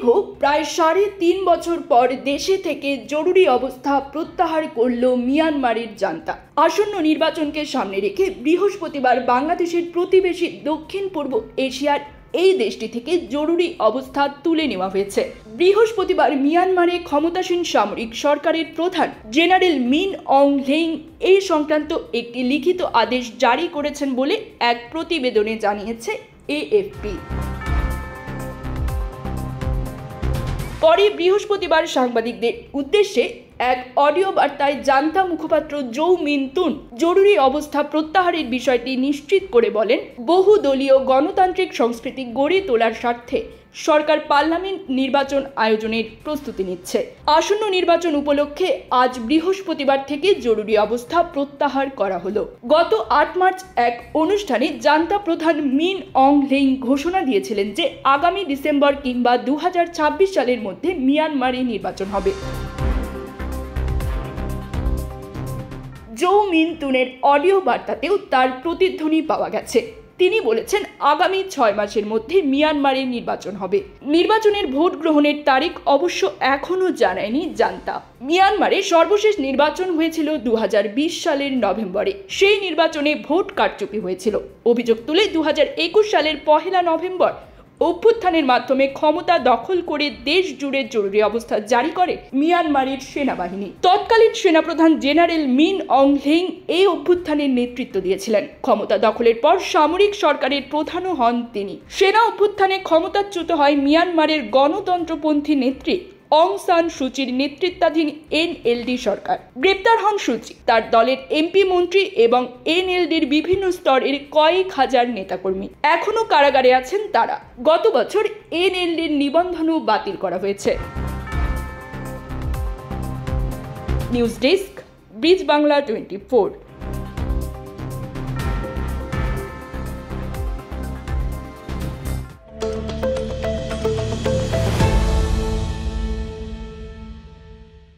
দীর্ঘ প্রায় ৩.৫ বছর পর দেশে থেকে জরুরি অবস্থা প্রত্যাহার করল মিয়ানমারের জান্তা। আসন্ন নির্বাচনকে সামনে রেখে বৃহস্পতিবার বাংলাদেশের প্রতিবেশী দক্ষিণ পূর্ব এশিয়ার এই দেশটি থেকে জরুরি অবস্থা তুলে নেওয়া হয়েছে। বৃহস্পতিবার মিয়ানমারে ক্ষমতাসীন সামরিক সরকারের প্রধান জেনারেল মিন অং হ্লেইং এই সংক্রান্ত একটি লিখিত আদেশ জারি করেছেন বলে এক প্রতিবেদনে জানিয়েছে এএফপি। পরে বৃহস্পতিবার সাংবাদিকদের উদ্দেশ্যে এক অডিও বার্তায় জান্তা মুখপাত্র জৌ মিন তুন জরুরি অবস্থা প্রত্যাহারের বিষয়টি নিশ্চিত করে বলেন, বহুদলীয় গণতান্ত্রিক সংস্কৃতি গড়ে তোলার স্বার্থে সরকার পার্লামেন্ট নির্বাচন আয়োজনের প্রস্তুতি নিচ্ছে। আসন্ন নির্বাচন উপলক্ষে আজ বৃহস্পতিবার থেকে জরুরি অবস্থা প্রত্যাহার করা হলো। গত ৮ মার্চ এক অনুষ্ঠানে জান্তা প্রধান মিন অং হ্লেইং ঘোষণা দিয়েছিলেন যে আগামী ডিসেম্বর কিংবা ২০২৬ সালের মধ্যে মিয়ানমারে নির্বাচন হবে। জৌ মিন তুনের অডিও বার্তাতেও তার প্রতিধ্বনি পাওয়া গেছে। তিনি বলেছেন, আগামী ৬ মাসের মধ্যে মিয়ানমারে নির্বাচন হবে। নির্বাচনের ভোট গ্রহণের তারিখ অবশ্য এখনও জানায়নি জান্তা। মিয়ানমারে সর্বশেষ নির্বাচন হয়েছিল ২০২০ সালের নভেম্বরে। সেই নির্বাচনে ভোট কারচুপি হয়েছিল। অভিযোগ তুলে ২০২১ সালের ১ নভেম্বর অভ্যুত্থানের মাধ্যমে ক্ষমতা দখল করে দেশ জুড়ে জরুরি অবস্থা জারি করে মিয়ানমারের সেনাবাহিনী। তৎকালীন সেনাপ্রধান জেনারেল মিন অং হ্লেইং এই অভ্যুত্থানের নেতৃত্ব দিয়েছিলেন। ক্ষমতা দখলের পর সামরিক সরকারের প্রধানও হন তিনি। সেনা অভ্যুত্থানে ক্ষমতাচ্যুত হয় মিয়ানমারের গণতন্ত্রপন্থী নেত্রী অং সান সুচির নেতৃত্বাধীন এনএলডি সরকার। গ্রেপ্তার হন সুচি, তার দলের এমপি মন্ত্রী এবং এনএলডির বিভিন্ন স্তরের কয়েক হাজার নেতাকর্মী এখনও কারাগারে আছেন তারা। গত বছর এনএলডির নিবন্ধনও বাতিল করা হয়েছে। News desk, bridge Bangla 24।